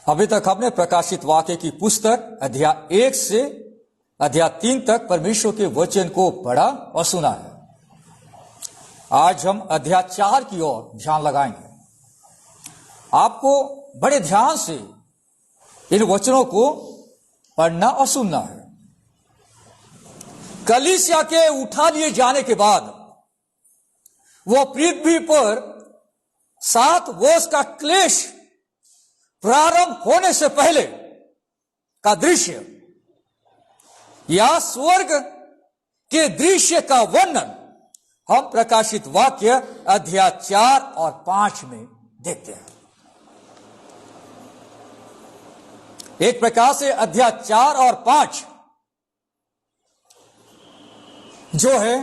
अभी तक हमने प्रकाशित वाक्य की पुस्तक अध्याय 1 से अध्याय 3 तक परमेश्वर के वचन को पढ़ा और सुना है। आज हम अध्याय 4 की ओर ध्यान लगाएंगे। आपको बड़े ध्यान से इन वचनों को पढ़ना और सुनना है। कलीसिया के उठा लिए जाने के बाद वह पृथ्वी पर 7 वर्ष का क्लेश प्रारंभ होने से पहले का दृश्य या स्वर्ग के दृश्य का वर्णन हम प्रकाशित वाक्य अध्याय 4 और 5 में देखते हैं। एक प्रकार से अध्याय 4 और 5 जो है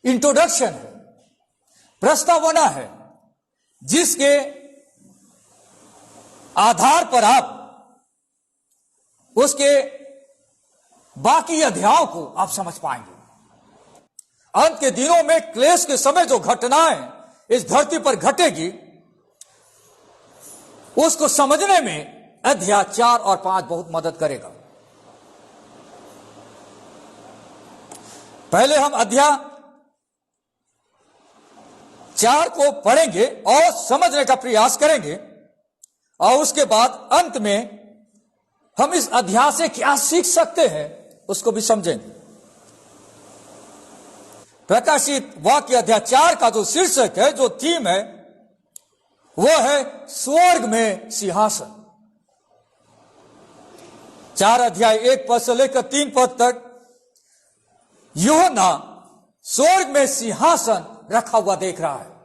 इंट्रोडक्शन है, प्रस्तावना है, जिसके आधार पर आप उसके बाकी अध्यायों को आप समझ पाएंगे। अंत के दिनों में क्लेश के समय जो घटनाएं इस धरती पर घटेगी उसको समझने में अध्याय 4 और 5 बहुत मदद करेगा। पहले हम अध्याय 4 को पढ़ेंगे और समझने का प्रयास करेंगे और उसके बाद अंत में हम इस अध्याय से क्या सीख सकते हैं उसको भी समझेंगे। प्रकाशित वाक्य अध्याय 4 का जो शीर्षक है, जो थीम है, वह है स्वर्ग में सिंहासन। 4 अध्याय 1 पद से लेकर 3 पद तक यूहन्ना स्वर्ग में सिंहासन रखा हुआ देख रहा है।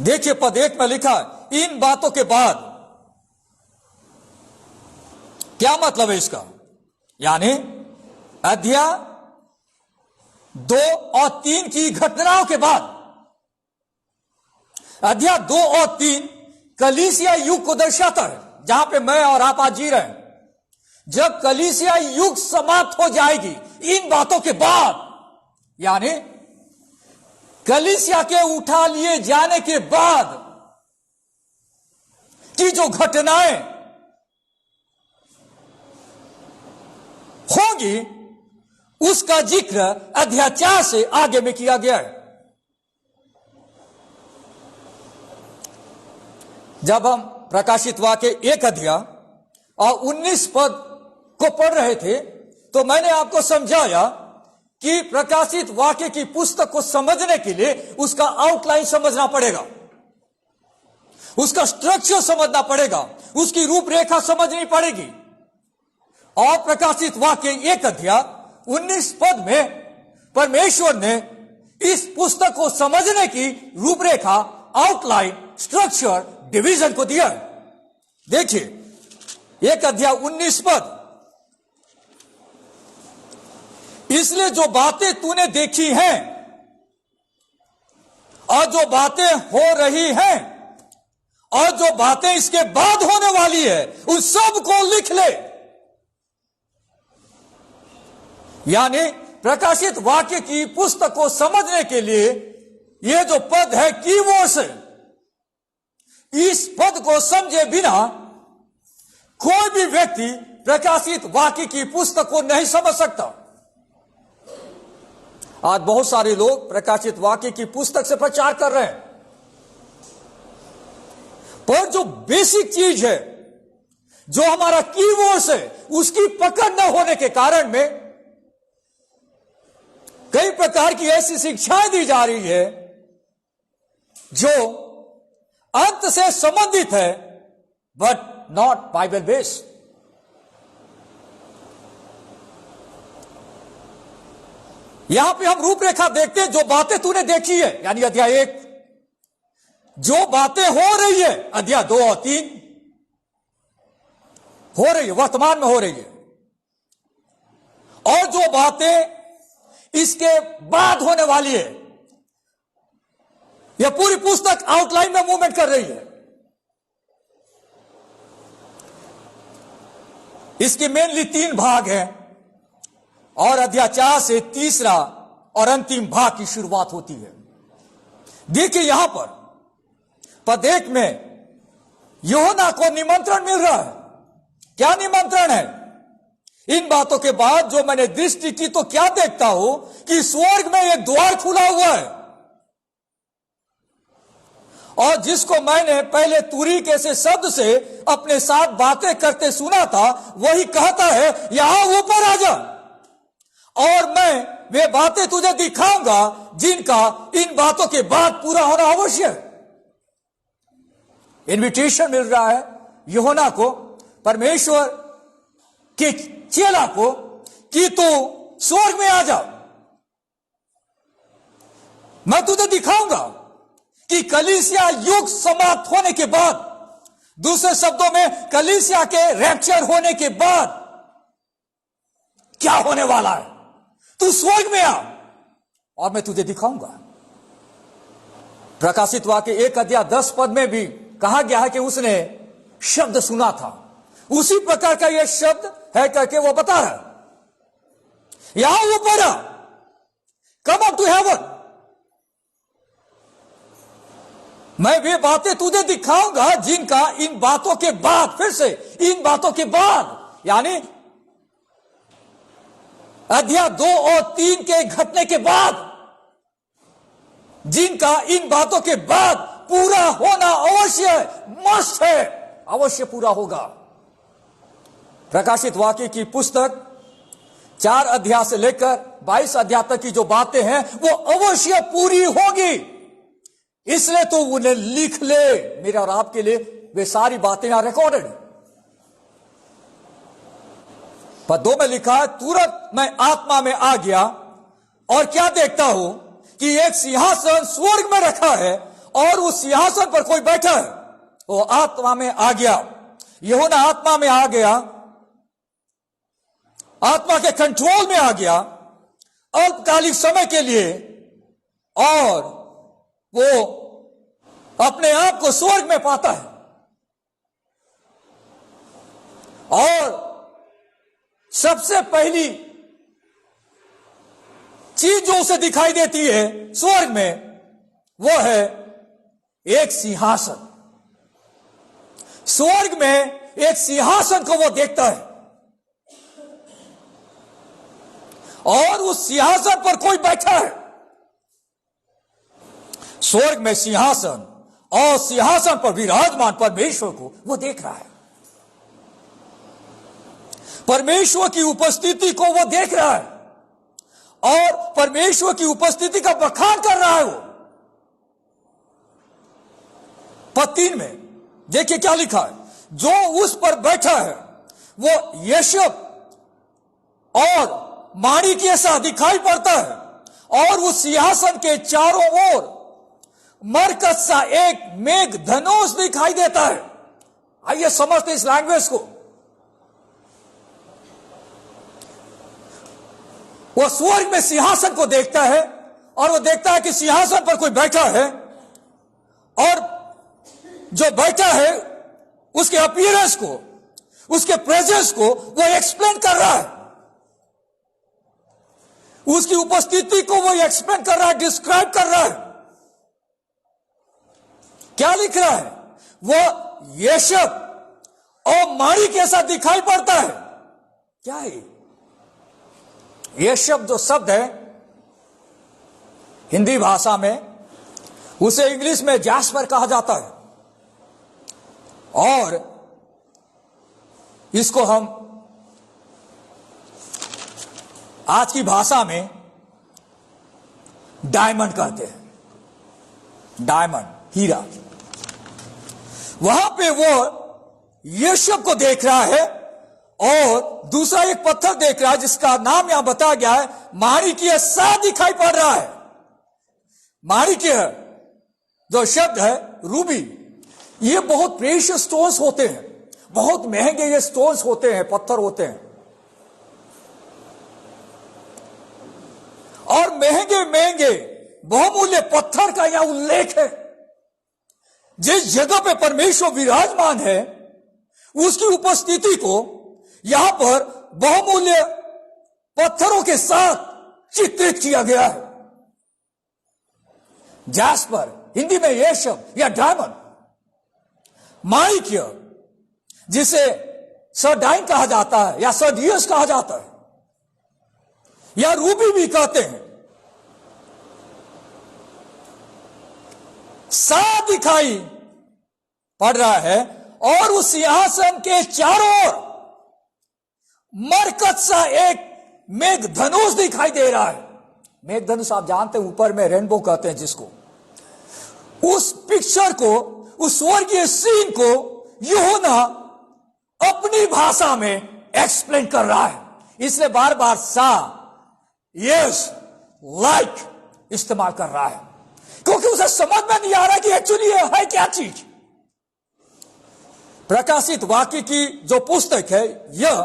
देखिए पद 1 में लिखा है, इन बातों के बाद। क्या मतलब है इसका? यानी अध्याय 2 और 3 की घटनाओं के बाद। अध्याय 2 और 3 कलीसिया युग को दर्शाता है, जहां पे मैं और आप आज जी रहे हैं। जब कलीसिया युग समाप्त हो जाएगी, इन बातों के बाद, यानी कलीसिया के उठा लिए जाने के बाद की जो घटनाएं होंगी, उसका जिक्र अध्याय 4 से आगे में किया गया है। जब हम प्रकाशित वाक्य 1 अध्याय और 19 पद को पढ़ रहे थे तो मैंने आपको समझाया कि प्रकाशित वाक्य की पुस्तक को समझने के लिए उसका आउटलाइन समझना पड़ेगा, उसका स्ट्रक्चर समझना पड़ेगा, उसकी रूपरेखा समझनी पड़ेगी। और प्रकाशित वाक्य 1 अध्याय 19 पद में परमेश्वर ने इस पुस्तक को समझने की रूपरेखा, आउटलाइन, स्ट्रक्चर, डिवीजन को दिया है। देखिए 1 अध्याय 19 पद, इसलिए जो बातें तूने देखी हैं और जो बातें हो रही हैं और जो बातें इसके बाद होने वाली है, उन सब को लिख ले। यानी प्रकाशित वाक्य की पुस्तक को समझने के लिए यह जो पद है, कीवर्ड्स है, इस पद को समझे बिना कोई भी व्यक्ति प्रकाशित वाक्य की पुस्तक को नहीं समझ सकता। आज बहुत सारे लोग प्रकाशित वाक्य की पुस्तक से प्रचार कर रहे हैं, पर जो बेसिक चीज है, जो हमारा कीवर्ड्स है, उसकी पकड़ न होने के कारण में कई प्रकार की ऐसी शिक्षाएं दी जा रही है जो अंत से संबंधित है बट नॉट बाइबल बेस्ड। यहां पे हम रूपरेखा देखते हैं, जो बातें तूने देखी है, यानी अध्याय 1, जो बातें हो रही है अध्याय 2 और 3 हो रही है, वर्तमान में हो रही है, और जो बातें इसके बाद होने वाली है। यह पूरी पुस्तक आउटलाइन में मूवमेंट कर रही है। इसके मेनली 3 भाग हैं और अध्याय 4 से तीसरा और अंतिम भाग की शुरुआत होती है। देखिए यहां पर पद 1 में यूहन्ना को निमंत्रण मिल रहा है। क्या निमंत्रण है? इन बातों के बाद जो मैंने दृष्टि की तो क्या देखता हूं कि स्वर्ग में एक द्वार खुला हुआ है, और जिसको मैंने पहले तुरीके से शब्द से अपने साथ बातें करते सुना था, वही कहता है यहां ऊपर आ जा और मैं वे बातें तुझे दिखाऊंगा जिनका इन बातों के बाद पूरा होना अवश्य है। इन्विटेशन मिल रहा है यूहन्ना को, परमेश्वर के चेला को, कि तू स्वर्ग में आ जा, मैं तुझे दिखाऊंगा कि कलीसिया युग समाप्त होने के बाद, दूसरे शब्दों में कलीसिया के रैप्चर होने के बाद क्या होने वाला है। तू स्वर्ग में आ और मैं तुझे दिखाऊंगा। प्रकाशित वाक्य 1:10 में भी कहा गया है कि उसने शब्द सुना था, उसी प्रकार का यह शब्द है करके वो बता रहा है, यहां ऊपर आ, कम अप टू हेवन, मैं वे बातें तुझे दिखाऊंगा जिनका इन बातों के बाद, फिर से इन बातों के बाद, यानी अध्याय 2 और 3 के घटने के बाद, जिनका इन बातों के बाद पूरा होना अवश्य है, मस्ट है, अवश्य पूरा होगा। प्रकाशित वाक्य की पुस्तक 4 अध्याय से लेकर 22 अध्याय तक की जो बातें हैं वो अवश्य पूरी होगी, इसलिए तो उन्हें लिख ले। मेरे और आपके लिए वे सारी बातें यहां रिकॉर्डेड है। पद 2 में लिखा है, तुरंत मैं आत्मा में आ गया और क्या देखता हूं कि एक सिंहासन स्वर्ग में रखा है और उस सिंहासन पर कोई बैठा है। वो आत्मा में आ गया, यूहन्ना आत्मा में आ गया, आत्मा के कंट्रोल में आ गया अल्पकालिक समय के लिए, और वो अपने आप को स्वर्ग में पाता है। और सबसे पहली चीज जो उसे दिखाई देती है स्वर्ग में, वो है एक सिंहासन। स्वर्ग में एक सिंहासन को वो देखता है और उस सिंहासन पर कोई बैठा है। स्वर्ग में सिंहासन और सिंहासन पर विराजमान परमेश्वर को वो देख रहा है, परमेश्वर की उपस्थिति को वो देख रहा है और परमेश्वर की उपस्थिति का बखान कर रहा है वो। पद 3 में देखिए क्या लिखा है, जो उस पर बैठा है वो यशब और माणिक्य सा दिखाई पड़ता है और उस सिंहासन के चारों ओर मरकत सा एक मेघ धनुष दिखाई देता है। आइए समझते इस लैंग्वेज को। वो स्वर्ग में सिंहासन को देखता है और वो देखता है कि सिंहासन पर कोई बैठा है, और जो बैठा है उसके अपीयरेंस को, उसके प्रेजेंस को वो एक्सप्लेन कर रहा है, उसकी उपस्थिति को वो एक्सप्लेन कर रहा है, डिस्क्राइब कर रहा है। क्या लिख रहा है? वो यशब और माणिक्य कैसा दिखाई पड़ता है। क्या है यह शब्द? जो शब्द है हिंदी भाषा में, उसे इंग्लिश में जैस्पर कहा जाता है, और इसको हम आज की भाषा में डायमंड कहते हैं। डायमंड, हीरा। वहां पे वो यशब को देख रहा है और दूसरा एक पत्थर देख रहा है जिसका नाम यहां बताया गया है माणिक्य सा दिखाई पड़ रहा है। माणिक्य जो शब्द है रूबी, ये बहुत प्रेशियस स्टोन्स होते हैं, बहुत महंगे ये स्टोन्स होते हैं, पत्थर होते हैं, और महंगे महंगे बहुमूल्य पत्थर का यह उल्लेख है। जिस जगह पे परमेश्वर विराजमान है उसकी उपस्थिति को यहां पर बहुमूल्य पत्थरों के साथ चित्रित किया गया है। जैस्पर, हिंदी में यह शब्द या डायमंड, माणिक्य, जिसे सरडाइन कहा जाता है या सर्डियस कहा जाता है या रूबी भी कहते हैं, साफ दिखाई पड़ रहा है। और उस सिंहासन के चारों ओर मरकत सा एक मेघधनुष दिखाई दे रहा है। मेघधनुष आप जानते हैं, ऊपर में रेनबो कहते हैं जिसको। उस पिक्चर को, उस स्वर्गीय सीन को यूहन्ना अपनी भाषा में एक्सप्लेन कर रहा है, इसलिए बार बार सा, यस, लाइक इस्तेमाल कर रहा है, क्योंकि उसे समझ में नहीं आ रहा कि एक्चुअली ये है क्या चीज। प्रकाशित वाक्य की जो पुस्तक है यह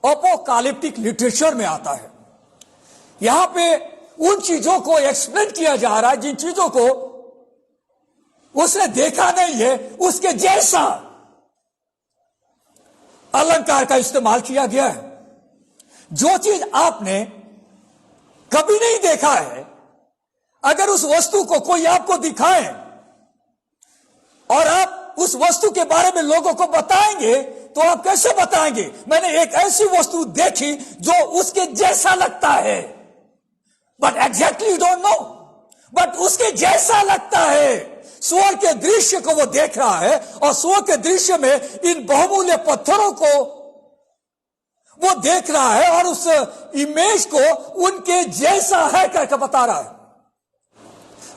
अपोकालिप्टिक लिटरेचर में आता है। यहां पे उन चीजों को एक्सप्लेन किया जा रहा है जिन चीजों को उसने देखा नहीं है, उसके जैसा अलंकार का इस्तेमाल किया गया है। जो चीज आपने कभी नहीं देखा है, अगर उस वस्तु को कोई आपको दिखाए और आप उस वस्तु के बारे में लोगों को बताएंगे, तो आप कैसे बताएंगे? मैंने एक ऐसी वस्तु देखी जो उसके जैसा लगता है, but exactly don't know, but उसके जैसा लगता है। स्वर्ग के दृश्य को वो देख रहा है और स्वर्ग के दृश्य में इन बहुमूल्य पत्थरों को वो देख रहा है और उस इमेज को उनके जैसा है करके बता रहा है।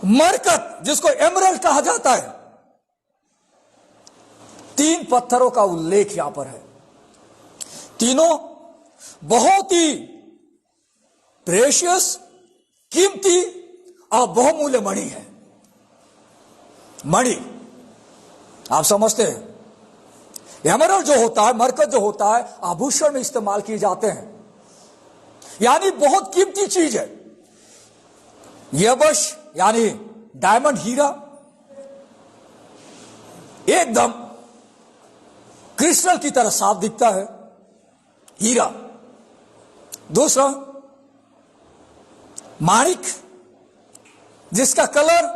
मरकत, जिसको एमरल्ड कहा जाता है, 3 पत्थरों का उल्लेख यहां पर है। तीनों बहुत ही प्रेशियस, कीमती और बहुमूल्य मणि है। मणि आप समझते हैं, एमरल्ड जो होता है, मरकत जो होता है, आभूषण में इस्तेमाल किए जाते हैं, यानी बहुत कीमती चीज है। यबश यानी डायमंड, हीरा, एकदम क्रिस्टल की तरह साफ दिखता है, हीरा। दूसरा माणिक, जिसका कलर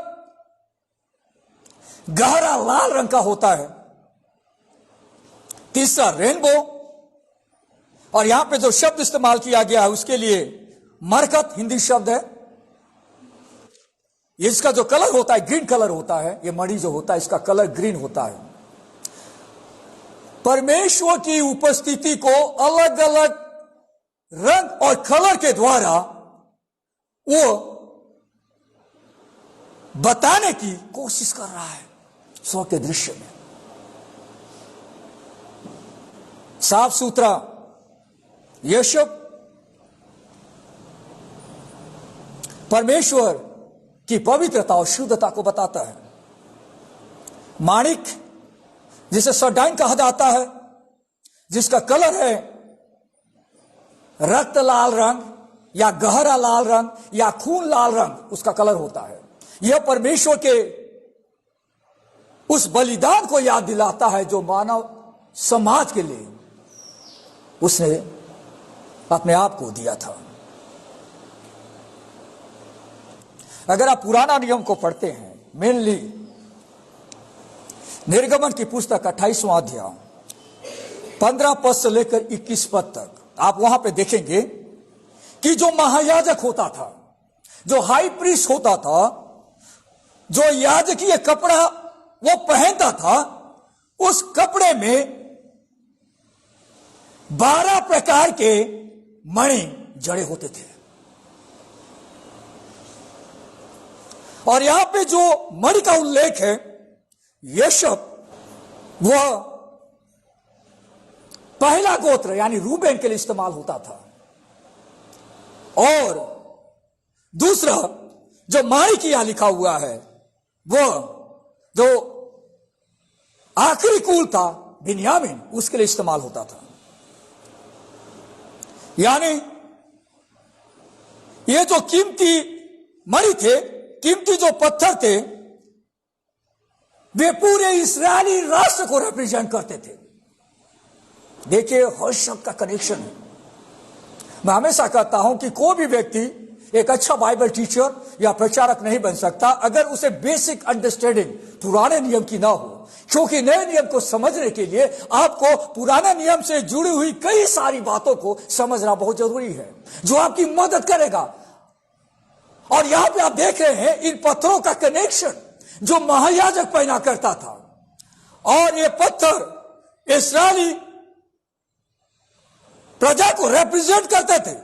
गहरा लाल रंग का होता है। तीसरा रेनबो, और यहां पे जो शब्द इस्तेमाल किया गया है उसके लिए मरकत हिंदी शब्द है। इसका जो कलर होता है ग्रीन कलर होता है, ये मणि जो होता है इसका कलर ग्रीन होता है। परमेश्वर की उपस्थिति को अलग अलग रंग और कलर के द्वारा वो बताने की कोशिश कर रहा है स्वर्ग के दृश्य में। साफ सुथरा यह शब्द परमेश्वर की पवित्रता और शुद्धता को बताता है। माणिक, जिसे सरडाइन कहा जाता है, जिसका कलर है रक्त लाल रंग या गहरा लाल रंग या खून लाल रंग, उसका कलर होता है। यह परमेश्वर के उस बलिदान को याद दिलाता है जो मानव समाज के लिए उसने अपने आप को दिया था। अगर आप पुराना नियम को पढ़ते हैं, मेनली निर्गमन की पुस्तक 28वां अध्याय 15 पद से लेकर 21 पद तक, आप वहां पे देखेंगे कि जो महायाजक होता था, जो हाई प्रीस्ट होता था, जो याजकीय कपड़ा वो पहनता था, उस कपड़े में 12 प्रकार के मणि जड़े होते थे। और यहां पे जो मणि का उल्लेख है, यह शब्द वह पहला गोत्र यानी रूबेन के लिए इस्तेमाल होता था। और दूसरा जो माणिक यहां लिखा हुआ है, वह जो आखिरी कुल था बिन्यामीन, उसके लिए इस्तेमाल होता था। यानी ये जो कीमती मणि थे, कीमती जो पत्थर थे, वे पूरे इस्राएली राष्ट्र को रिप्रेजेंट करते थे। देखिए, हर शब्द का कनेक्शन है। मैं हमेशा कहता हूं कि कोई भी व्यक्ति एक अच्छा बाइबल टीचर या प्रचारक नहीं बन सकता अगर उसे बेसिक अंडरस्टैंडिंग पुराने नियम की ना हो। क्योंकि नए नियम को समझने के लिए आपको पुराने नियम से जुड़ी हुई कई सारी बातों को समझना बहुत जरूरी है, जो आपकी मदद करेगा। और यहां पे आप देख रहे हैं इन पत्थरों का कनेक्शन जो महायाजक पहना करता था, और ये पत्थर इस्राएली प्रजा को रिप्रेजेंट करते थे।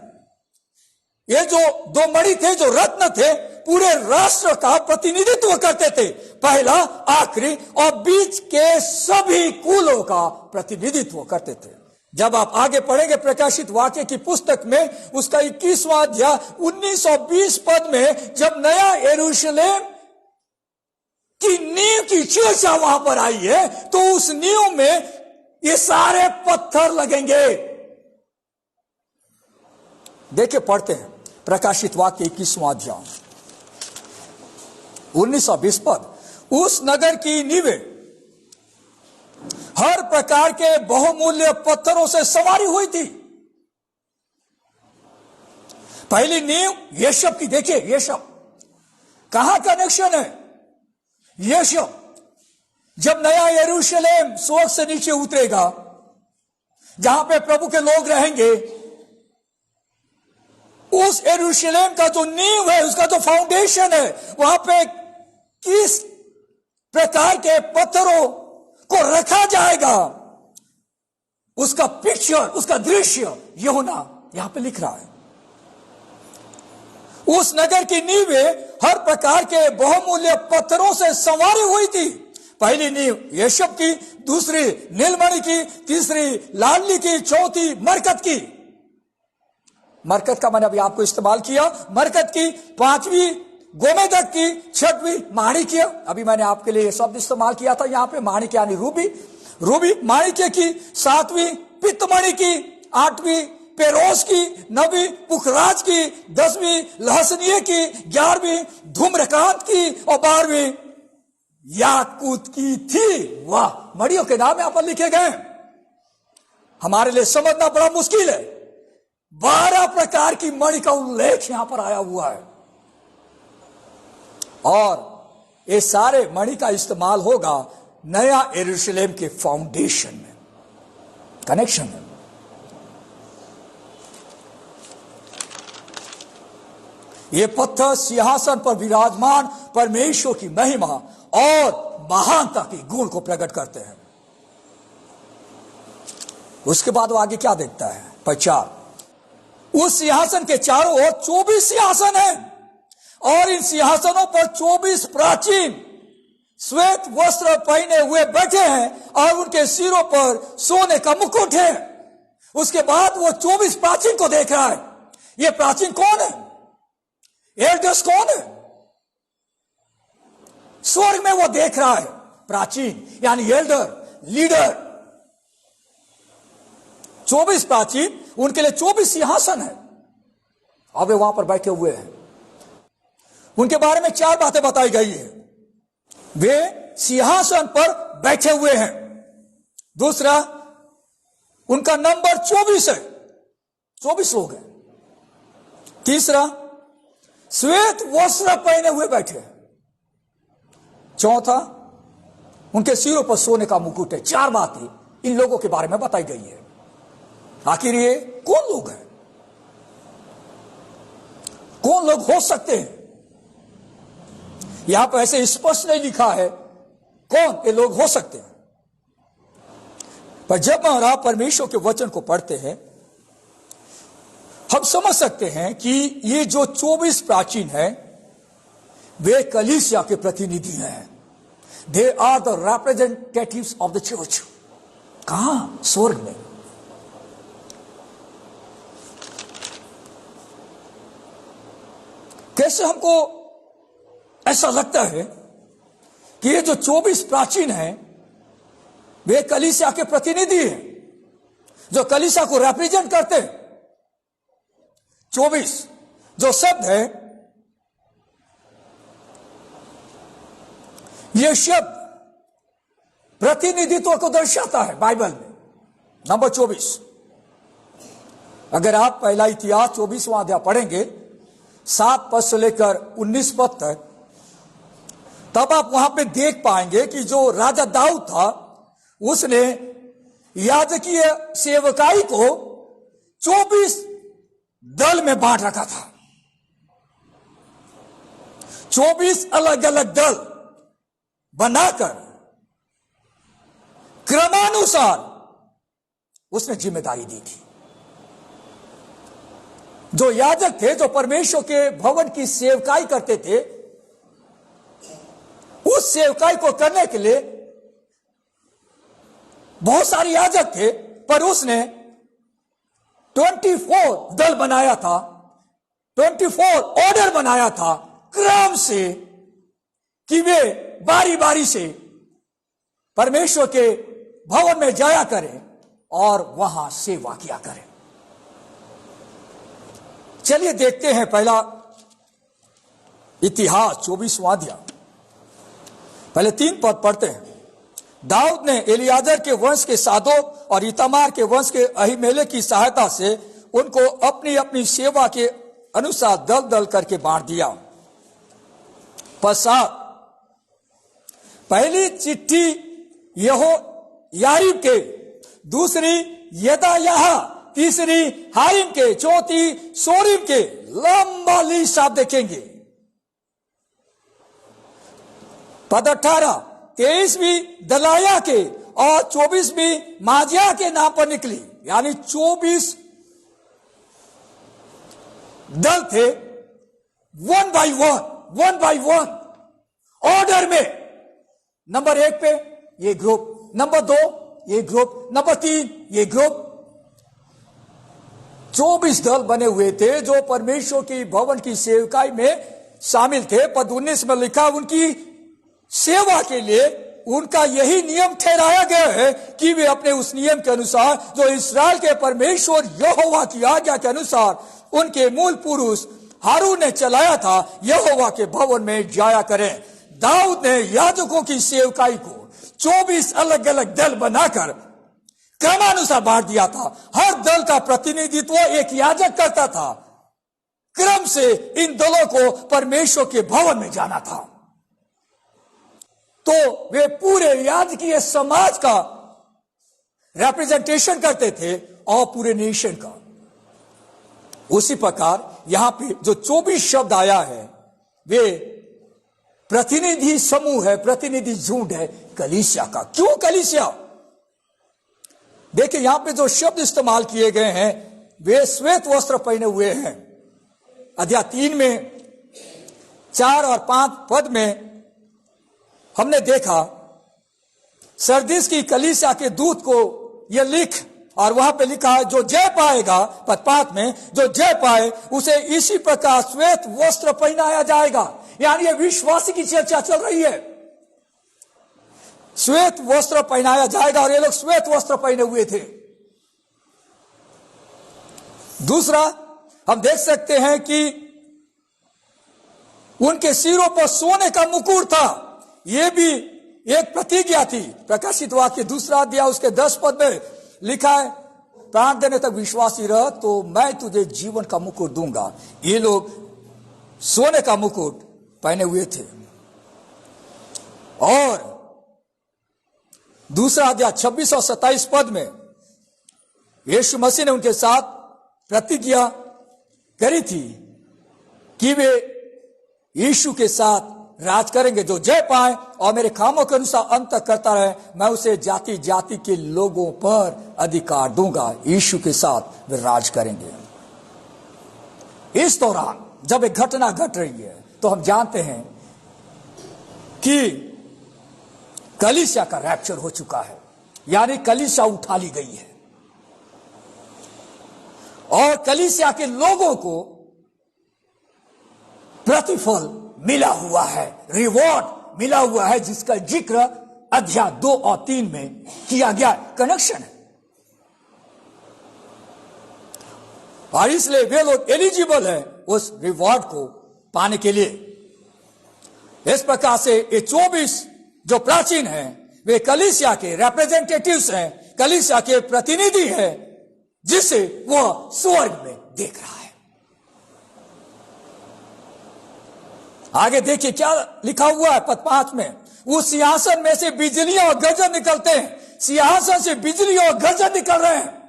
ये जो दो मणि थे, जो रत्न थे, पूरे राष्ट्र का प्रतिनिधित्व करते थे, पहला, आखिरी और बीच के सभी कुलों का प्रतिनिधित्व करते थे। जब आप आगे पढ़ेंगे प्रकाशित वाक्य की पुस्तक में, उसका 21वां अध्याय 19 और 20 पद में, जब नया यरूशलेम की नींव की चर्चा वहां पर आई है, तो उस नींव में ये सारे पत्थर लगेंगे। देखिए, पढ़ते हैं प्रकाशित वाक्य 21वां अध्याय 19 और 20 पद। उस नगर की नींवें हर प्रकार के बहुमूल्य पत्थरों से संवारी हुई थी। पहली नींव यशब की, देखिए यशब कहां कनेक्शन है। यशब, जब नया यरूशलेम स्वर्ग से नीचे उतरेगा, जहां पे प्रभु के लोग रहेंगे, उस यरूशलेम का जो नींव है, उसका जो फाउंडेशन है, वहां पे किस प्रकार के पत्थरों को रखा जाएगा, उसका पिक्चर, उसका दृश्य यूहन्ना यहां पे लिख रहा है। उस नगर की नींवें हर प्रकार के बहुमूल्य पत्थरों से संवारी हुई थी। पहली नींव यशब की, दूसरी नीलमणि की, तीसरी लालनी की, चौथी मरकत की। मरकत का मैंने अभी आपको इस्तेमाल किया। मरकत की, पांचवी गोमेदक की, छठवीं माणिक्य, अभी मैंने आपके लिए शब्द इस्तेमाल किया था यहां पे, माणिक्य यानी रूबी माणिक्य की, सातवीं पित्तमणि की, आठवीं पेरोस की, नवीं पुखराज की, 10वीं लहसनिये की, 11वीं धूम्रकांत की और 12वीं याकूत की थी। वाह, मणियों के नाम यहां पर लिखे गए। हमारे लिए समझना बड़ा मुश्किल है। 12 प्रकार की मणि का उल्लेख यहां पर आया हुआ है, और ये सारे मणि का इस्तेमाल होगा नया यरूशलेम के फाउंडेशन में, कनेक्शन है। ये पत्थर सिंहासन पर विराजमान परमेश्वर की महिमा और महानता के गुण को प्रकट करते हैं। उसके बाद वो आगे क्या देखता है, प्रचार। उस सिंहासन के चारों ओर 24 सिंहासन हैं, और इन सिंहासनों पर 24 प्राचीन श्वेत वस्त्र पहने हुए बैठे हैं, और उनके सिरों पर सोने का मुकुट है। उसके बाद वो 24 प्राचीन को देख रहा है। ये प्राचीन कौन है? एल्डर्स कौन है? स्वर्ग में वो देख रहा है प्राचीन, यानी एल्डर, लीडर। 24 प्राचीन, उनके लिए 24 सिंहासन है, और वे वहां पर बैठे हुए हैं। उनके बारे में 4 बातें बताई गई है। वे सिंहासन पर बैठे हुए हैं। दूसरा, उनका नंबर 24 है, 24 लोग हैं। तीसरा, श्वेत वस्त्र पहने हुए बैठे हैं। चौथा, उनके सिरों पर सोने का मुकुट है। 4 बातें इन लोगों के बारे में बताई गई है। आखिर ये कौन लोग हैं? कौन लोग हो सकते हैं? यहां पर ऐसे स्पष्ट नहीं लिखा है कौन ये लोग हो सकते हैं, पर जब हम परमेश्वर के वचन को पढ़ते हैं, हम समझ सकते हैं कि ये जो 24 प्राचीन हैं, वे कलीसिया के प्रतिनिधि हैं। They are the representatives of the church. कहां? स्वर्ग में। कैसे हमको ऐसा लगता है कि ये जो 24 प्राचीन हैं, वे कलीसिया के प्रतिनिधि हैं, जो कलीसिया को रिप्रेजेंट करते हैं। 24 जो शब्द है, यह शब्द प्रतिनिधित्व को दर्शाता है बाइबल में। नंबर 24, अगर आप पहला इतिहास 24वां अध्याय पढ़ेंगे, 7 पद से लेकर 19 पद तक, तब आप वहां पे देख पाएंगे कि जो राजा दाऊद था उसने याजकीय सेवकाई को 24 दल में बांट रखा था। 24 अलग अलग दल बनाकर क्रमानुसार उसने जिम्मेदारी दी थी। जो याजक थे, जो परमेश्वर के भवन की सेवकाई करते थे, उस सेवकाई को करने के लिए बहुत सारे याजक थे, पर उसने 24 दल बनाया था, 24 ऑर्डर बनाया था क्रम से, कि वे बारी बारी से परमेश्वर के भवन में जाया करें और वहां सेवा किया करें। चलिए देखते हैं पहला इतिहास 24वां अध्याय, पहले 3 पद पढ़ते हैं। दाऊद ने एलियाजर के वंश के सादोक और इतामार के वंश के अहीमेलेक की सहायता से उनको अपनी अपनी सेवा के अनुसार दल दल करके बांट दिया। पश्चात पहली चिट्ठी यहोयारीब के, दूसरी यदायाह, तीसरी हारिम के, चौथी सोरीम के, लंबा लिस्ट आप देखेंगे। पद 18 23वीं दलाया के और 24वीं माजिया के नाम पर निकली, यानी 24 दल थे। 1 बाय 1 ऑर्डर में, नंबर 1 पे ये ग्रुप, नंबर 2 ये ग्रुप, नंबर 3 ये ग्रुप। 24 दल बने हुए थे जो परमेश्वर की भवन की सेवकाई में शामिल थे। पद 19 में लिखा, उनकी सेवा के लिए उनका यही नियम ठहराया गया है कि वे अपने उस नियम के अनुसार जो इस्राएल के परमेश्वर यहोवा की आज्ञा के अनुसार उनके मूल पुरुष हारून ने चलाया था, यहोवा के भवन में जाया करें। दाऊद ने याजकों की सेवकाई को 24 अलग अलग दल बनाकर क्रमानुसार बांट दिया था। हर दल का प्रतिनिधित्व एक याजक करता था। क्रम से इन दलों को परमेश्वर के भवन में जाना था। तो वे पूरे याजकीय समाज का रिप्रेजेंटेशन करते थे और पूरे नेशन का। उसी प्रकार यहां पे जो 24 शब्द आया है, वे प्रतिनिधि समूह है, प्रतिनिधि झुंड है कलीसिया का। क्यों कलीसिया? देखिए यहां पे जो शब्द इस्तेमाल किए गए हैं, वे श्वेत वस्त्र पहने हुए हैं। अध्याय 3 में 4 और 5 पद में हमने देखा, सरदीस की कलीसिया के दूत को यह लिख, और वहां पे लिखा है, जो जय पाएगा, पद 5 में, जो जय पाए उसे इसी प्रकार श्वेत वस्त्र पहनाया जाएगा। यानी ये विश्वासी की चर्चा चल रही है। श्वेत वस्त्र पहनाया जाएगा, और ये लोग श्वेत वस्त्र पहने हुए थे। दूसरा हम देख सकते हैं कि उनके सिरों पर सोने का मुकुट था। यह भी एक प्रतिज्ञा थी। प्रकाशित वाक्य 2 अध्याय उसके 10 पद में लिखा है, प्राण देने तक विश्वासी रह तो मैं तुझे जीवन का मुकुट दूंगा। ये लोग सोने का मुकुट पहने हुए थे। और 2 अध्याय 26 और 27 पद में यीशु मसीह ने उनके साथ प्रतिज्ञा करी थी कि वे यीशु के साथ राज करेंगे। जो जय पाए और मेरे कामों के अनुसार अंत तक करता रहे, मैं उसे जाति जाति के लोगों पर अधिकार दूंगा। यीशु के साथ वे राज करेंगे। इस दौरान जब एक घटना घट रही है, तो हम जानते हैं कि कलीसिया का रैप्चर हो चुका है, यानी कलीसिया उठा ली गई है। और कलीसिया के लोगों को प्रतिफल मिला हुआ है, रिवॉर्ड मिला हुआ है, जिसका जिक्र अध्याय 2 और 3 में किया गया। कनेक्शन है। और इसलिए वे लोग एलिजिबल है उस रिवॉर्ड को पाने के लिए। इस प्रकार से ये 24 जो प्राचीन हैं, वे कलीसिया के रिप्रेजेंटेटिव्स हैं, कलीसिया के प्रतिनिधि हैं, जिसे वह स्वर्ग में देख रहा है। आगे देखिए क्या लिखा हुआ है पद 5 में, उस सिंहासन में से बिजलियां और गर्जन निकलते हैं। सिंहासन से बिजली और गर्जन निकल रहे हैं।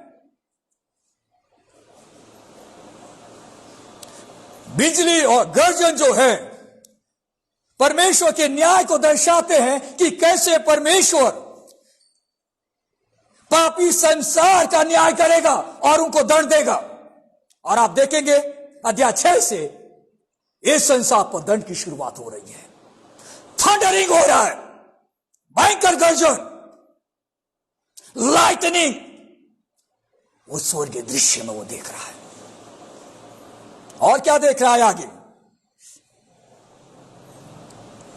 बिजली और गर्जन जो है परमेश्वर के न्याय को दर्शाते हैं कि कैसे परमेश्वर पापी संसार का न्याय करेगा और उनको दंड देगा। और आप देखेंगे अध्याय 6 से इस संसार पर दंड की शुरुआत हो रही है। थंडरिंग हो रहा है, भयंकर गर्जन, लाइटनिंग, उस स्वर्गीय दृश्य में वो देख रहा है। और क्या देख रहा है आगे?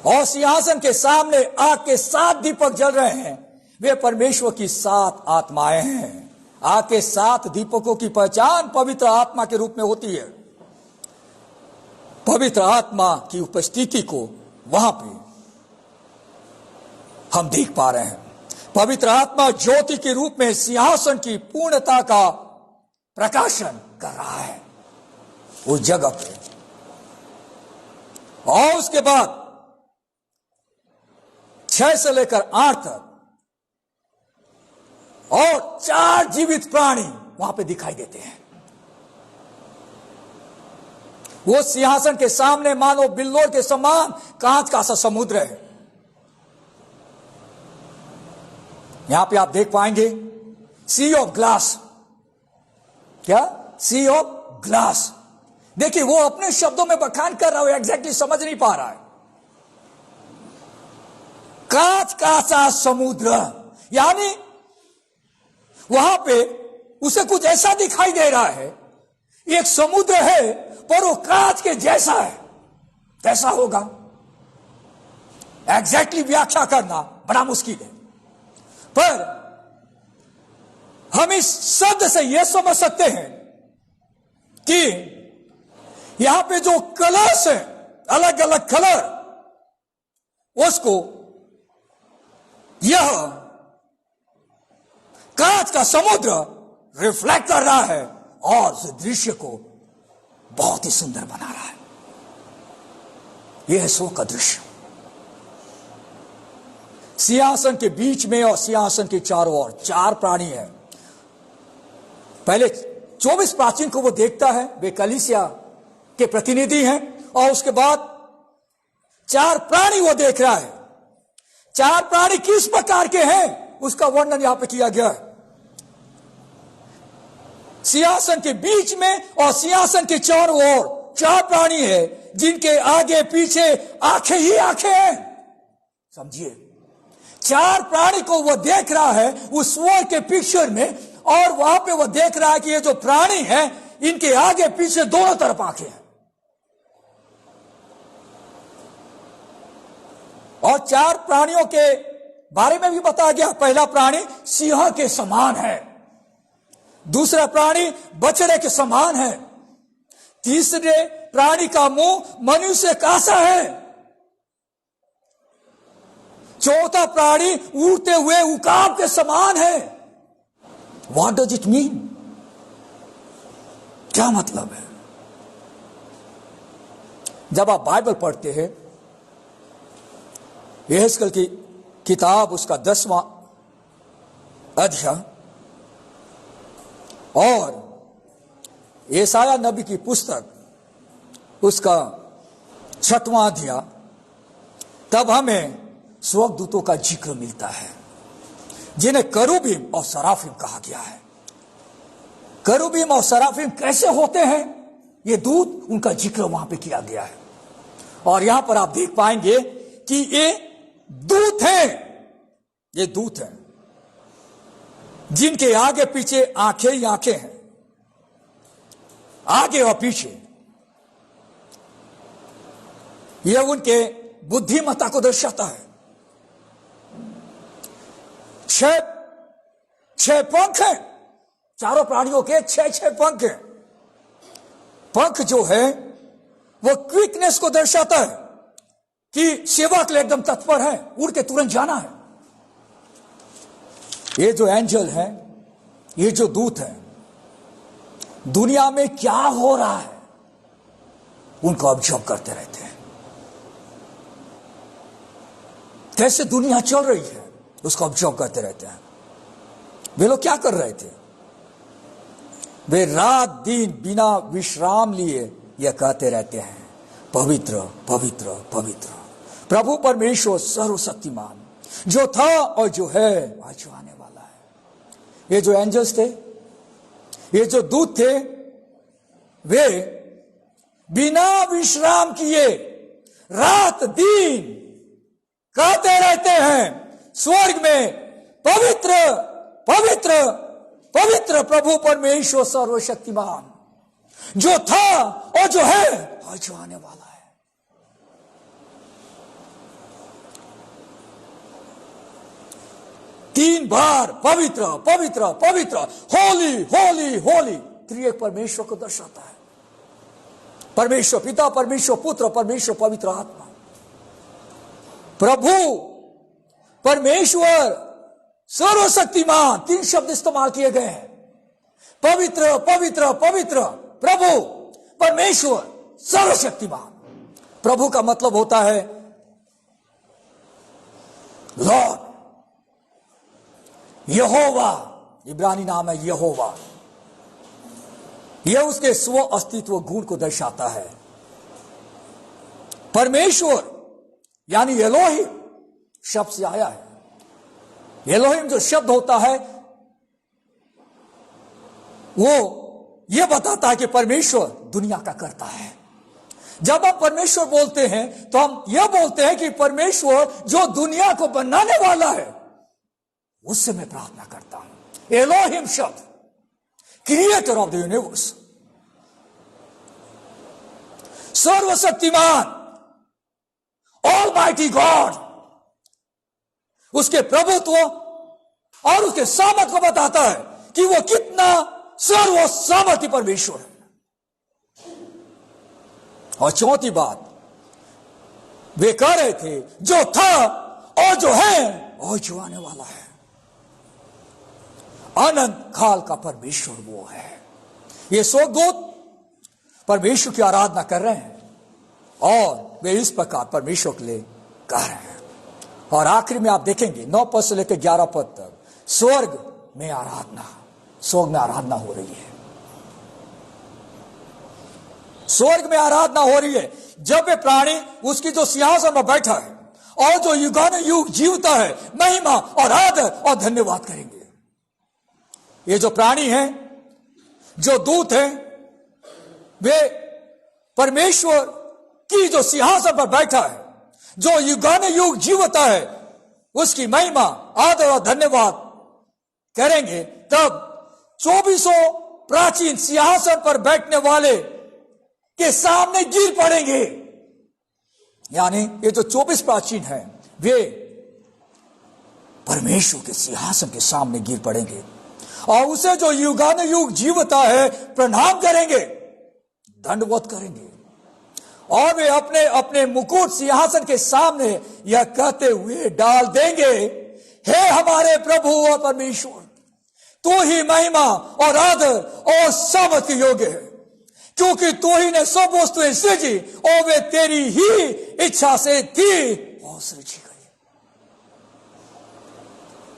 और सिंहासन के सामने आग के 7 दीपक जल रहे हैं। वे परमेश्वर की 7 आत्माएं हैं। आग के 7 दीपकों की पहचान पवित्र आत्मा के रूप में होती है। पवित्र आत्मा की उपस्थिति को वहां पे हम देख पा रहे हैं। पवित्र आत्मा ज्योति के रूप में सिंहासन की पूर्णता का प्रकाशन कर रहा है उस जगह पे। और उसके बाद 6 से लेकर 8 तक और 4 जीवित प्राणी वहां पे दिखाई देते हैं। वो सिंहासन के सामने मानो बिल्लोर के समान कांच का सा समुद्र है। यहां पे आप देख पाएंगे सी ऑफ ग्लास। क्या? Sea of glass. देखिए वो अपने शब्दों में बखान कर रहा है, एग्जैक्टली समझ नहीं पा रहा है। कांच का सा समुद्र, यानी वहां पे उसे कुछ ऐसा दिखाई दे रहा है, एक समुद्र है पर वो कांच के जैसा है। कैसा होगा एग्जैक्टली व्याख्या करना बड़ा मुश्किल है, पर हम इस शब्द से यह समझ सकते हैं कि यहां पे जो कलर्स है, अलग अलग कलर, उसको यह कांच का समुद्र रिफ्लेक्ट कर रहा है और उस दृश्य को बहुत ही सुंदर बना रहा है। यह है स्वर्ग का दृश्य। सिंहासन के बीच में और सिंहासन के चारों ओर 4 प्राणी हैं। पहले 24 प्राचीन को वो देखता है, वे कलीसिया के प्रतिनिधि हैं। और उसके बाद 4 प्राणी वो देख रहा है। 4 प्राणी किस प्रकार के हैं उसका वर्णन यहां पे किया गया है। सिंहासन के बीच में और सिंहासन के चारों ओर 4 प्राणी है, जिनके आगे पीछे आंखें ही आंखें हैं। समझिए, 4 प्राणी को वो देख रहा है उस स्वर्ग के पिक्चर में, और वहां पे वो देख रहा है कि ये जो प्राणी हैं इनके आगे पीछे दोनों तरफ आंखें हैं। और 4 प्राणियों के बारे में भी बताया गया। पहला प्राणी सिंह के समान है, दूसरा प्राणी बछड़े के समान है, तीसरे प्राणी का मुंह मनुष्य का सा है, चौथा प्राणी उड़ते हुए उकाब के समान है। What does it mean? क्या मतलब है? जब आप बाइबल पढ़ते हैं, यहेजकेल की किताब उसका 10वां अध्याय और यशायाह नबी की पुस्तक उसका 6वां अध्याय, तब हमें स्वर्गदूतों का जिक्र मिलता है जिन्हें करूबीम और सराफीम कहा गया है। करूबीम और सराफीम कैसे होते हैं? ये दूत, उनका जिक्र वहां पे किया गया है। और यहां पर आप देख पाएंगे कि ये दूत हैं, ये दूत हैं जिनके आगे पीछे आंखें ही आंखें हैं, आगे और पीछे। यह उनके बुद्धिमत्ता को दर्शाता है। 6 पंख हैं, चारों प्राणियों के 6 पंख हैं। पंख जो है वो क्विकनेस को दर्शाता है कि सेवा के लिए एकदम तत्पर है, उड़ के तुरंत जाना है। ये जो एंजल है, ये जो दूत है, दुनिया में क्या हो रहा है उनको ऑब्जर्व करते रहते हैं। कैसे दुनिया चल रही है उसको ऑब्जर्व करते रहते हैं। वे लोग क्या कर रहे थे? वे रात दिन बिना विश्राम लिए यह कहते रहते हैं, पवित्र पवित्र पवित्र प्रभु परमेश्वर सर्वशक्तिमान, जो था और जो है और जो आने वाला है। ये जो एंजल्स थे, ये जो दूत थे, वे बिना विश्राम किए रात दिन कहते रहते हैं स्वर्ग में, पवित्र पवित्र पवित्र प्रभु परमेश्वर सर्वशक्तिमान, जो था और जो है और जो आने वाला है। तीन बार पवित्र पवित्र पवित्र, होली होली होली त्रिएक परमेश्वर को दर्शाता है। परमेश्वर पिता, परमेश्वर पुत्र, परमेश्वर पवित्र आत्मा। प्रभु परमेश्वर सर्वशक्तिमान, तीन शब्द इस्तेमाल किए गए हैं। पवित्र पवित्र पवित्र प्रभु परमेश्वर सर्वशक्तिमान। प्रभु का मतलब होता है लॉर्ड, यहोवा, इब्रानी नाम है यहोवा। यह उसके स्व अस्तित्व गुण को दर्शाता है। परमेश्वर यानी एलोहिम शब्द से आया है। एलोहिम जो शब्द होता है वो यह बताता है कि परमेश्वर दुनिया का करता है। जब हम परमेश्वर बोलते हैं तो हम यह बोलते हैं कि परमेश्वर जो दुनिया को बनाने वाला है उससे मैं प्रार्थना करता हूं। एलोहिम शब्द क्रिएटर ऑफ द यूनिवर्स, सर्वशक्तिमान, ऑलमाइटी गॉड, उसके प्रभुत्व और उसके सामर्थ को बताता है कि वो कितना सर्व सामर्थ्य परमेश्वर है। और चौथी बात, वे कह रहे थे जो था और जो है और जो आने वाला है। अनंत काल का परमेश्वर वो है। ये स्वर्गदूत परमेश्वर की आराधना कर रहे हैं और वे इस प्रकार परमेश्वर के लिए कह रहे हैं। और आखिरी में आप देखेंगे 9 पद से लेकर 11 पद तक स्वर्ग में आराधना, स्वर्ग में आराधना हो रही है। स्वर्ग में आराधना हो रही है जब वे प्राणी उसकी जो सिंहासन में बैठा है और जो युगानुयुग जीवता है, महिमा और आदर और धन्यवाद करेंगे। ये जो प्राणी हैं, जो दूत हैं, वे परमेश्वर की जो सिंहासन पर बैठा है, जो युगानुयुग जीवता है, उसकी महिमा आदर और धन्यवाद करेंगे। तब 24 प्राचीन सिंहासन पर बैठने वाले के सामने गिर पड़ेंगे। यानी ये जो 24 प्राचीन हैं, वे परमेश्वर के सिंहासन के सामने गिर पड़ेंगे और उसे जो युगानुयुग जीवता है प्रणाम करेंगे, दंडवत करेंगे। और वे अपने अपने मुकुट सिंहासन के सामने यह कहते हुए डाल देंगे, हे हमारे प्रभु और परमेश्वर, तू ही महिमा और आदर और सामर्थ्य योग्य है, क्योंकि तू ही ने सब वस्तुएं सृजी और वे तेरी ही इच्छा से थी और सृजी गई।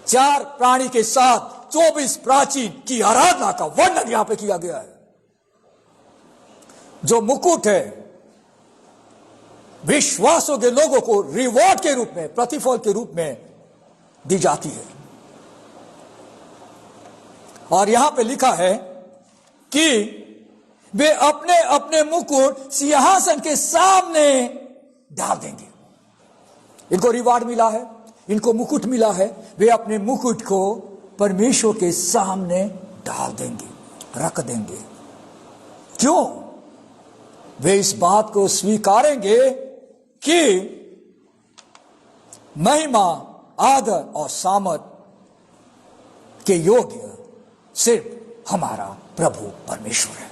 4 प्राणी के साथ 24 प्राचीन की आराधना का वर्णन यहां पे किया गया है। जो मुकुट है विश्वासों के लोगों को रिवॉर्ड के रूप में, प्रतिफल के रूप में दी जाती है। और यहां पे लिखा है कि वे अपने अपने मुकुट सिंहासन के सामने डाल देंगे। इनको रिवॉर्ड मिला है, इनको मुकुट मिला है, वे अपने मुकुट को परमेश्वर के सामने डाल देंगे, रख देंगे। क्यों? वे इस बात को स्वीकारेंगे कि महिमा, आदर और सामर्थ के योग्य सिर्फ हमारा प्रभु परमेश्वर है।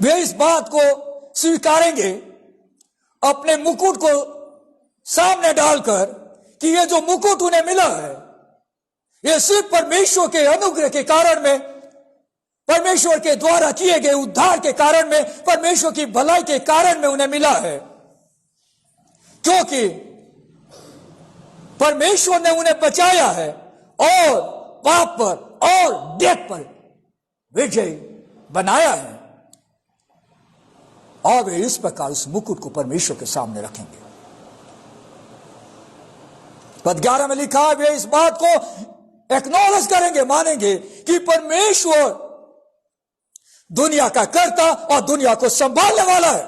वे इस बात को स्वीकारेंगे अपने मुकुट को सामने डालकर कि ये जो मुकुट उन्हें मिला है, ये सिर्फ परमेश्वर के अनुग्रह के कारण में, परमेश्वर के द्वारा किए गए उद्धार के कारण में, परमेश्वर की भलाई के कारण में उन्हें मिला है। क्योंकि परमेश्वर ने उन्हें बचाया है और पाप पर और डेथ पर विजय बनाया है, और वे इस प्रकार उस मुकुट को परमेश्वर के सामने रखेंगे। पद 11 में लिखा है, वे इस बात को एक्नॉलेज करेंगे, मानेंगे कि परमेश्वर दुनिया का कर्ता और दुनिया को संभालने वाला है।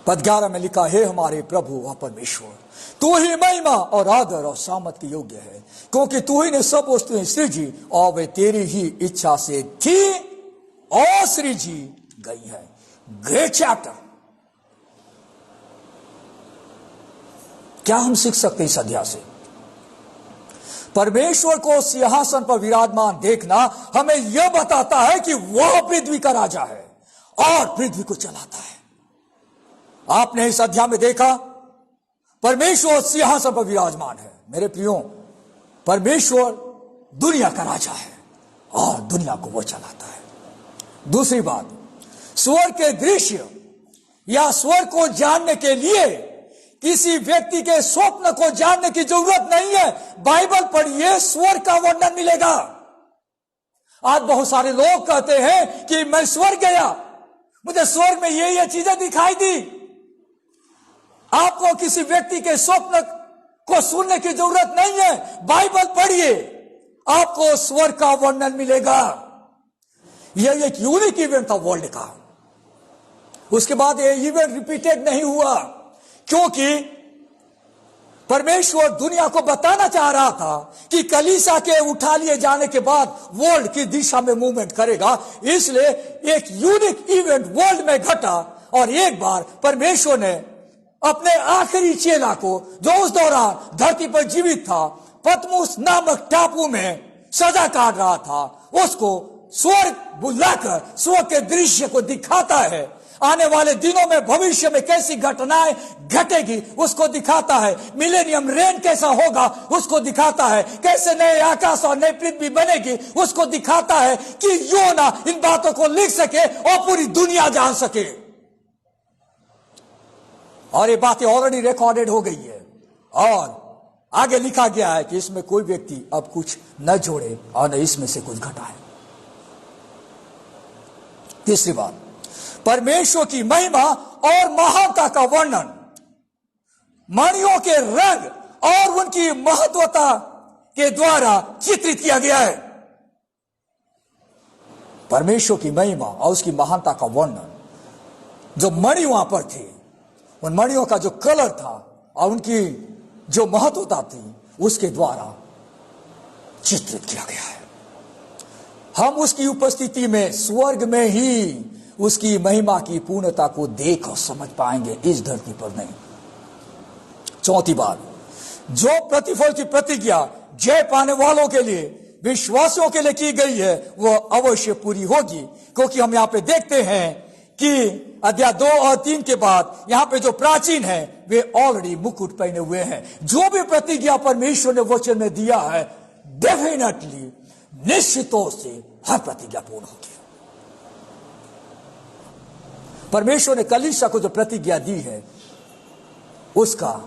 पद 11 में लिखा है, हमारे प्रभु और परमेश्वर, तू ही महिमा और आदर और सामत के योग्य है, क्योंकि तू ही ने सब वस्तुएं सृजी और वे तेरी ही इच्छा से थी और सृजी गई है। Great chapter. क्या हम सीख सकते हैं इस अध्याय से? परमेश्वर को सिंहासन पर विराजमान देखना हमें यह बताता है कि वह पृथ्वी का राजा है और पृथ्वी को चलाता है। आपने इस अध्याय में देखा, परमेश्वर सिंहासन पर विराजमान है। मेरे प्रियो, परमेश्वर दुनिया का राजा है और दुनिया को वो चलाता है। दूसरी बात, स्वर्ग के दृश्य या स्वर्ग को जानने के लिए किसी व्यक्ति के स्वप्न को जानने की जरूरत नहीं है। बाइबल पढ़िए, स्वर्ग का वर्णन मिलेगा। आज बहुत सारे लोग कहते हैं कि मैं स्वर्ग गया, मुझे स्वर्ग में ये चीजें दिखाई दी। आपको किसी व्यक्ति के स्वप्न को सुनने की जरूरत नहीं है। बाइबल पढ़िए, आपको स्वर्ग का वर्णन मिलेगा। यह एक यूनिक इवेंट था वर्ल्ड का। उसके बाद यह इवेंट रिपीटेड नहीं हुआ, क्योंकि परमेश्वर दुनिया को बताना चाह रहा था कि कलीसिया के उठा लिए जाने के बाद वर्ल्ड की दिशा में मूवमेंट करेगा। इसलिए एक यूनिक इवेंट वर्ल्ड में घटा, और एक बार परमेश्वर ने अपने आखिरी चेला को, जो उस दौरान धरती पर जीवित था, पतमुस नामक टापू में सजा काट रहा था, उसको स्वर्ग बुलाकर स्वर्ग के दृश्य को दिखाता है। आने वाले दिनों में भविष्य में कैसी घटनाएं घटेगी उसको दिखाता है। मिलेनियम रेन कैसा होगा उसको दिखाता है। कैसे नए आकाश और नई पृथ्वी बनेगी उसको दिखाता है, कि योना इन बातों को लिख सके और पूरी दुनिया जान सके। और ये बातें ऑलरेडी रिकॉर्डेड हो गई है, और आगे लिखा गया है कि इसमें कोई व्यक्ति अब कुछ न जोड़े और न इसमें से कुछ घटाए। तीसरी बात, परमेश्वर की महिमा और महानता का वर्णन मणियों के रंग और उनकी महत्वता के द्वारा चित्रित किया गया है। परमेश्वर की महिमा और उसकी महानता का वर्णन, जो मणि वहां पर थे, उन मणियों का जो कलर था और उनकी जो महत्वता थी, उसके द्वारा चित्रित किया गया है। हम उसकी उपस्थिति में स्वर्ग में ही उसकी महिमा की पूर्णता को देख और समझ पाएंगे, इस धरती पर नहीं। चौथी बात, जो प्रतिफल की प्रतिज्ञा जय पाने वालों के लिए, विश्वासियों के लिए की गई है, वह अवश्य पूरी होगी। क्योंकि हम यहां पे देखते हैं कि अध्याय 2 और 3 के बाद यहां पे जो प्राचीन है वे ऑलरेडी मुकुट पहने हुए हैं। जो भी प्रतिज्ञा परमेश्वर ने वचन में दिया है, डेफिनेटली निश्चितों से हर प्रतिज्ञा पूर्ण होगी। परमेश्वर ने कलीसिया को जो प्रतिज्ञा दी है, उसका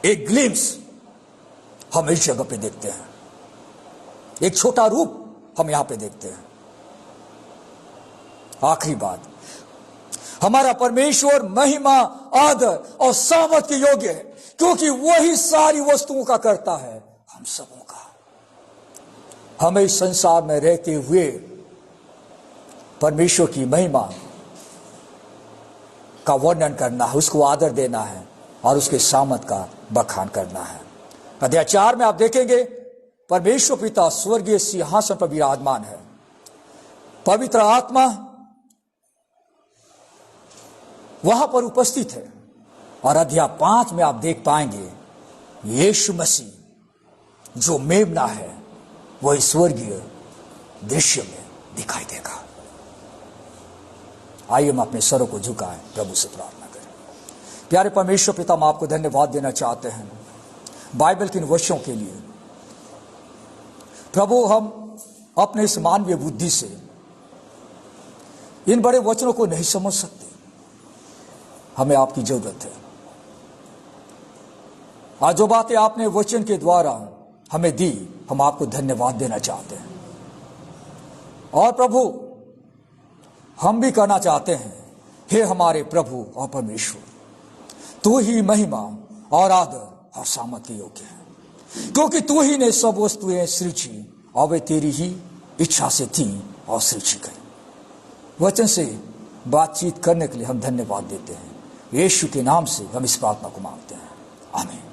एक ग्लिम्स हम इस जगह पे देखते हैं, एक छोटा रूप हम यहां पे देखते हैं। आखिरी बात, हमारा परमेश्वर महिमा, आदर और सामर्थ के योग्य है, क्योंकि वही सारी वस्तुओं का करता है, हम सबों का। हमें इस संसार में रहते हुए परमेश्वर की महिमा का वर्णन करना है, उसको आदर देना है और उसके सामर्थ का बखान करना है। अध्याय 4 में आप देखेंगे, परमेश्वर पिता स्वर्गीय सिंहासन पर विराजमान है, पवित्र आत्मा वहां पर उपस्थित है। और अध्याय 5 में आप देख पाएंगे, यीशु मसीह जो मेमना है, वह स्वर्गीय दृश्य में दिखाई देगा। आइए हम अपने सरों को झुकाएं, प्रभु से प्रार्थना करें। प्यारे परमेश्वर पिता, हम आपको धन्यवाद देना चाहते हैं बाइबल के इन वचनों के लिए। प्रभु, हम अपने इस मानवीय बुद्धि से इन बड़े वचनों को नहीं समझ सकते, हमें आपकी जरूरत है। आज जो बातें आपने वचन के द्वारा हमें दी, हम आपको धन्यवाद देना चाहते हैं। और प्रभु, हम भी कहना चाहते हैं, हे हमारे प्रभु और परमेश्वर, तू ही महिमा और आदर और सामर्थ के योग्य है, क्योंकि तू ही ने सब वस्तुएं सृजी और वे तेरी ही इच्छा से थी और सृजी गई। वचन से बातचीत करने के लिए हम धन्यवाद देते हैं। यीशु के नाम से हम इस प्रार्थना को मांगते हैं, आमीन।